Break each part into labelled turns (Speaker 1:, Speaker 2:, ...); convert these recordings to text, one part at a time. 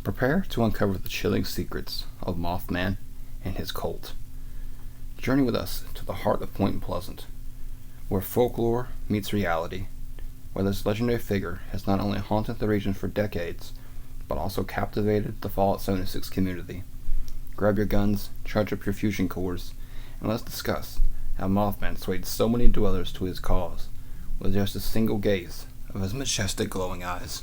Speaker 1: Prepare to uncover the chilling secrets of Mothman and his cult. Journey with us to the heart of Point Pleasant, where folklore meets reality, where this legendary figure has not only haunted the region for decades, but also captivated the Fallout 76 community. Grab your guns, charge up your fusion cores, and let's discuss how Mothman swayed so many dwellers to his cause with just a single gaze of his majestic glowing eyes.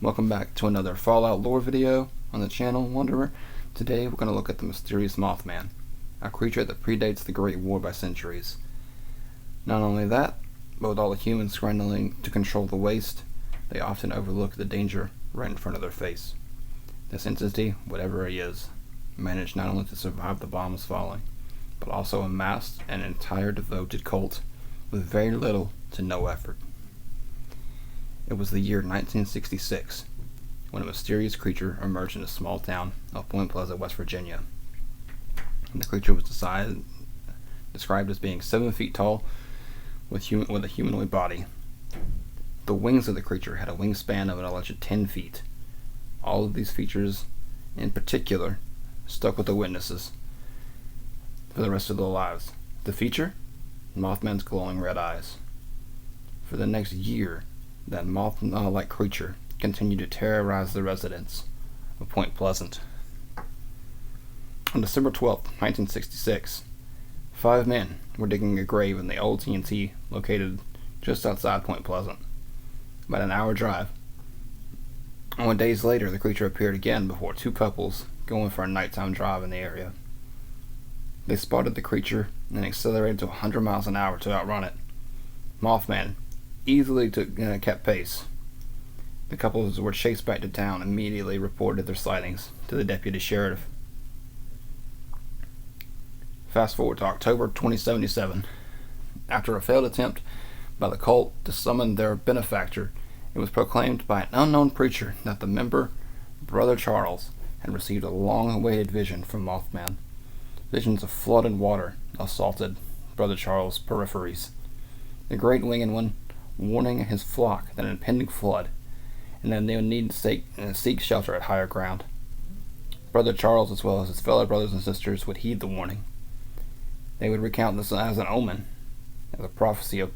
Speaker 1: Welcome back to another Fallout lore video on the channel, Wanderer. Today we're going to look at the mysterious Mothman, a creature that predates the Great War by centuries. Not only that, but with all the humans scrambling to control the waste, they often overlook the danger right in front of their face. This entity, whatever he is, managed not only to survive the bombs falling, but also amassed an entire devoted cult with very little to no effort. It was the year 1966 when a mysterious creature emerged in a small town of Point Pleasant, West Virginia. The creature was described as being 7 feet tall with a humanoid body. The wings of the creature had a wingspan of an alleged 10 feet. All of these features, in particular, stuck with the witnesses for the rest of their lives. The feature? Mothman's glowing red eyes. For the next year, that moth-like creature continued to terrorize the residents of Point Pleasant. On December 12, 1966, 5 men were digging a grave in the old TNT located just outside Point Pleasant, about an hour drive. And days later, the creature appeared again before 2 couples going for a nighttime drive in the area. They spotted the creature and accelerated to 100 miles an hour to outrun it. Mothman easily kept pace. The couples were chased back to town and immediately reported their sightings to the deputy sheriff. Fast forward to October 2077. After a failed attempt by the cult to summon their benefactor, it was proclaimed by an unknown preacher that the member, Brother Charles, had received a long-awaited vision from Mothman. Visions of flood and water assaulted Brother Charles' peripheries. The Great Winged One warning his flock that an impending flood, and that they would need to seek shelter at higher ground. Brother Charles, as well as his fellow brothers and sisters, would heed the warning. They would recount this as an omen, as a prophecy of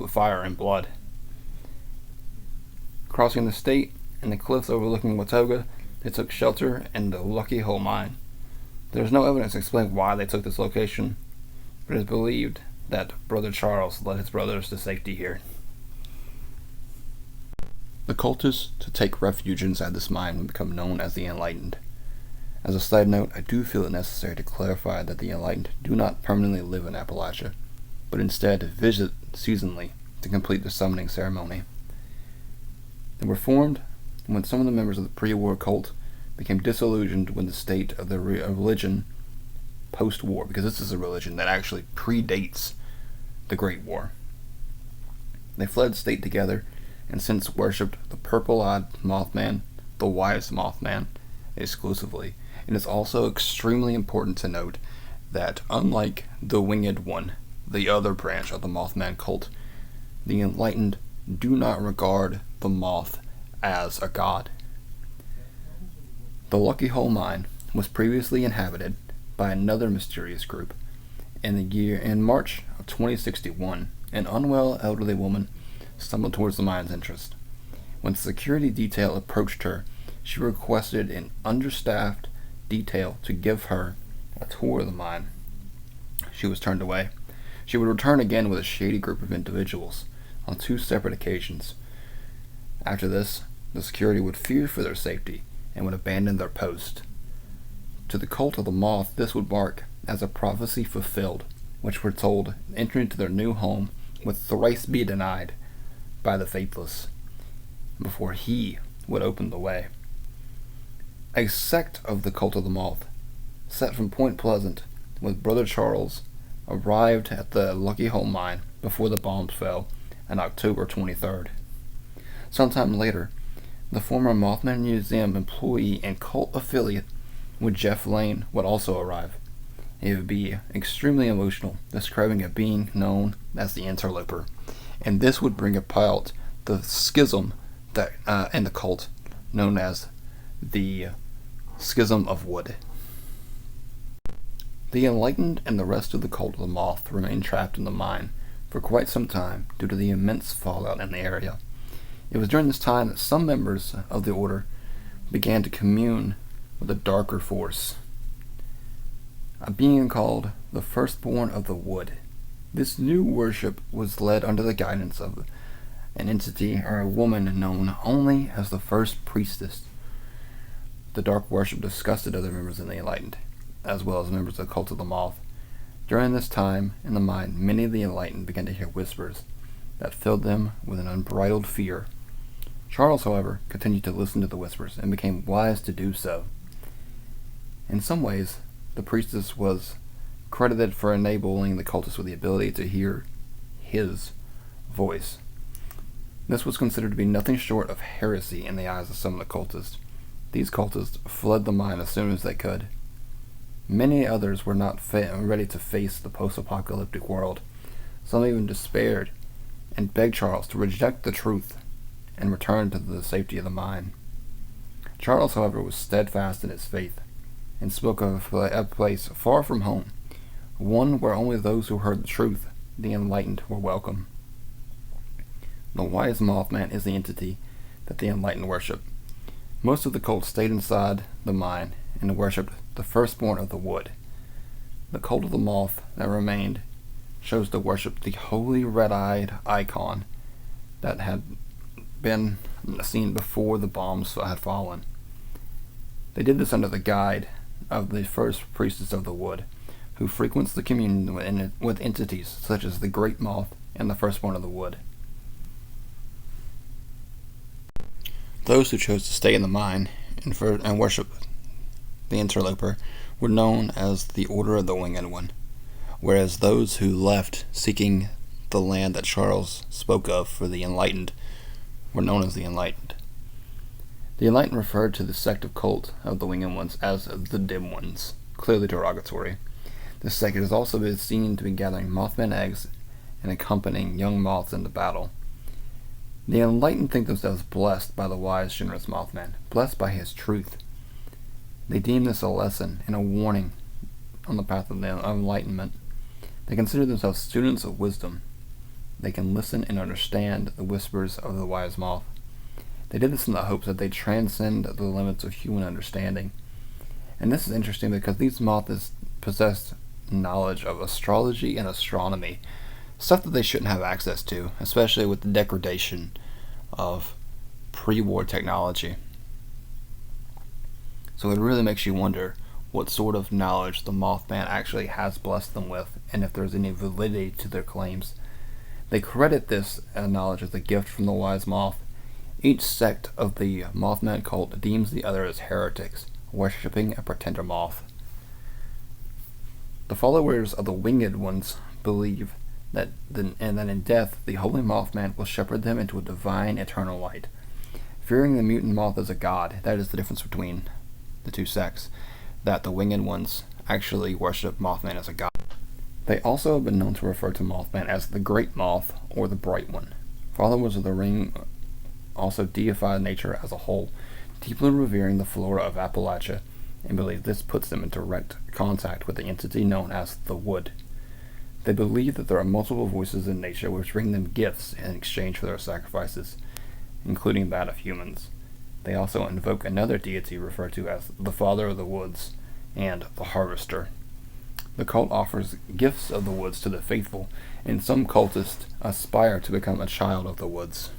Speaker 1: fire and blood. Crossing the state and the cliffs overlooking Watauga, they took shelter in the Lucky Hole Mine. There is no evidence to explain why they took this location, but it is believed that Brother Charles led his brothers to safety here. The cultists to take refuge inside this mine would become known as the Enlightened. As a side note, I do feel it necessary to clarify that the Enlightened do not permanently live in Appalachia, but instead visit seasonally to complete the summoning ceremony. They were formed when some of the members of the pre-war cult became disillusioned with the state of the religion post-war, because this is a religion that actually predates the Great War. They fled state together and since worshipped the purple-eyed Mothman, the wise Mothman, exclusively. It is also extremely important to note that unlike the Winged One, the other branch of the Mothman cult, the Enlightened do not regard the moth as a god. The Lucky Hole Mine was previously inhabited by another mysterious group. In March of 2061, an unwell elderly woman stumbled towards the mine's entrance. When the security detail approached her, she requested an understaffed detail to give her a tour of the mine. She was turned away. She would return again with a shady group of individuals on 2 separate occasions. After this, the security would fear for their safety and would abandon their post. To the cult of the moth, this would mark as a prophecy fulfilled, which foretold entry into their new home would thrice be denied by the faithless before he would open the way. A sect of the cult of the moth, set from Point Pleasant with Brother Charles, arrived at the Lucky Hole Mine before the bombs fell on October 23rd. Sometime later, the former Mothman Museum employee and cult affiliate with Jeff Lane would also arrive. It would be extremely emotional, describing a being known as the Interloper, and this would bring about the schism that in the cult known as the Schism of Wood. The enlightened and the rest of the cult of the moth remained trapped in the mine for quite some time due to the immense fallout in the area. It was during this time that some members of the order began to commune with a darker force, a being called the Firstborn of the Wood. This new worship was led under the guidance of an entity or a woman known only as the First Priestess. The dark worship disgusted other members of the enlightened, as well as members of the cult of the moth. During this time in the mine, many of the enlightened began to hear whispers that filled them with an unbridled fear. Charles, however, continued to listen to the whispers and became wise to do so. In some ways, the priestess was credited for enabling the cultists with the ability to hear his voice. This was considered to be nothing short of heresy in the eyes of some of the cultists. These cultists fled the mine as soon as they could. Many others were not ready to face the post-apocalyptic world. Some even despaired and begged Charles to reject the truth and return to the safety of the mine. Charles, however, was steadfast in his faith and spoke of a place far from home, one where only those who heard the truth, the enlightened, were welcome. The wise Mothman is the entity that the enlightened worship. Most of the cult stayed inside the mine and worshipped the Firstborn of the Wood. The cult of the moth that remained chose to worship the holy red-eyed icon that had been seen before the bombs had fallen. They did this under the guide of the First Priestess of the Wood, who frequents the communion with entities such as the Great Moth and the Firstborn of the Wood. Those who chose to stay in the mine and worship the interloper were known as the Order of the Winged One, whereas those who left seeking the land that Charles spoke of for the enlightened were known as the Enlightened. The Enlightened referred to the sect of cult of the Winged Ones as the Dim Ones, clearly derogatory. This sect has also been seen to be gathering Mothman eggs and accompanying young moths into battle. The Enlightened think themselves blessed by the wise, generous Mothman, blessed by his truth. They deem this a lesson and a warning on the path of enlightenment. They consider themselves students of wisdom. They can listen and understand the whispers of the wise moth. They did this in the hopes that they transcend the limits of human understanding. And this is interesting because these moths possessed knowledge of astrology and astronomy, stuff that they shouldn't have access to, especially with the degradation of pre-war technology. So it really makes you wonder what sort of knowledge the Mothman actually has blessed them with, and if there's any validity to their claims. They credit this knowledge as a gift from the wise moth. Each sect of the Mothman cult deems the other as heretics, worshipping a pretender moth. The followers of the Winged Ones believe that in death the holy Mothman will shepherd them into a divine eternal light. Fearing the mutant moth as a god, that is the difference between the two sects, that the Winged Ones actually worship Mothman as a god. They also have been known to refer to Mothman as the Great Moth or the Bright One. Followers of the ring also deify nature as a whole, deeply revering the flora of Appalachia, and believe this puts them in direct contact with the entity known as the Wood. They believe that there are multiple voices in nature which bring them gifts in exchange for their sacrifices, including that of humans. They also invoke another deity referred to as the Father of the Woods and the Harvester. The cult offers gifts of the woods to the faithful, and some cultists aspire to become a child of the woods.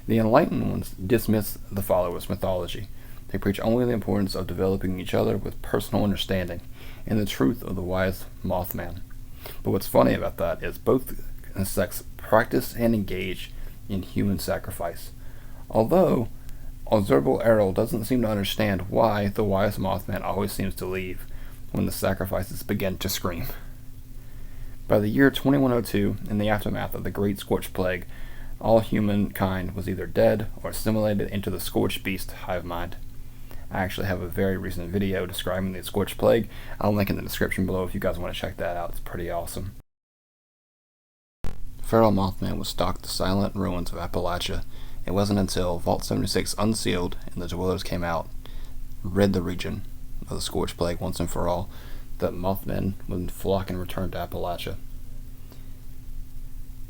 Speaker 1: The enlightened ones dismiss the followers' mythology. They preach only the importance of developing each other with personal understanding and the truth of the wise Mothman. But what's funny about that is both sects practice and engage in human sacrifice. Although Observable Errol doesn't seem to understand why the wise Mothman always seems to leave when the sacrifices begin to scream. By the year 2102, in the aftermath of the Great Scorched Plague, all humankind was either dead or assimilated into the Scorched Beast hive mind. I actually have a very recent video describing the Scorched Plague. I'll link in the description below if you guys want to check that out. It's pretty awesome. Feral Mothman would stalk the silent ruins of Appalachia It wasn't until Vault 76 unsealed and the dwellers came out, rid the region of the Scourge Plague once and for all, that Mothmen would flock and return to Appalachia.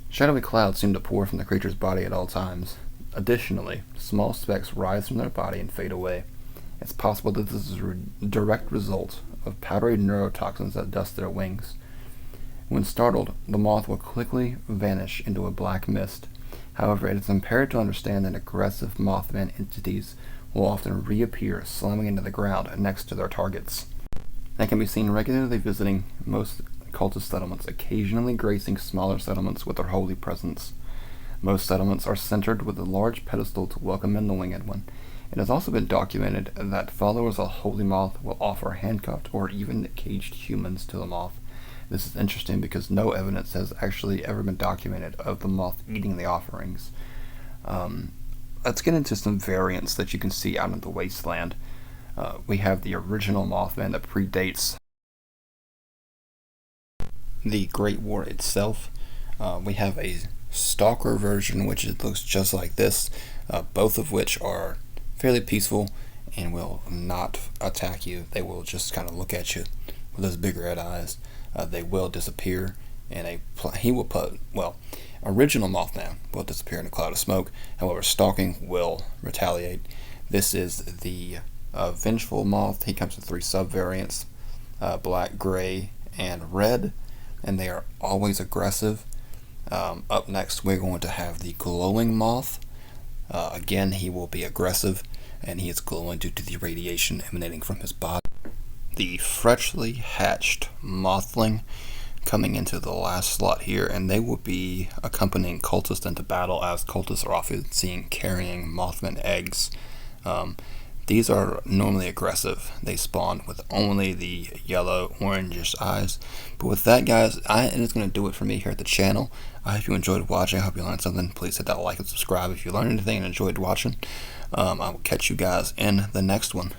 Speaker 1: Shadowy clouds seem to pour from the creature's body at all times. Additionally, small specks rise from their body and fade away. It's possible that this is a direct result of powdery neurotoxins that dust their wings. When startled, the moth will quickly vanish into a black mist. However, it is imperative to understand that aggressive Mothman entities will often reappear slamming into the ground next to their targets. They can be seen regularly visiting most cultist settlements, occasionally gracing smaller settlements with their holy presence. Most settlements are centered with a large pedestal to welcome in the winged one. It has also been documented that followers of Holy Moth will offer handcuffed or even caged humans to the moth. This is interesting because no evidence has actually ever been documented of the moth eating the offerings. Let's get into some variants that you can see out in the wasteland. We have the original Mothman that predates the Great War itself. We have a stalker version, which it looks just like this, both of which are fairly peaceful and will not attack you. They will just kind of look at you with those big red eyes. They will disappear, and original Mothman will disappear in a cloud of smoke. However, stalking will retaliate. This is the vengeful moth. He comes with 3 subvariants, black, gray, and red, and they are always aggressive. Up next, we're going to have the glowing moth. Again, he will be aggressive, and he is glowing due to the radiation emanating from his body. The freshly hatched mothling coming into the last slot here, and they will be accompanying cultists into battle, as cultists are often seen carrying Mothman eggs. These are normally aggressive. They spawn with only the yellow, orangish eyes. But with that, guys, it is going to do it for me here at the channel. I hope you enjoyed watching. I hope you learned something. Please hit that like and subscribe if you learned anything and enjoyed watching. I will catch you guys in the next one.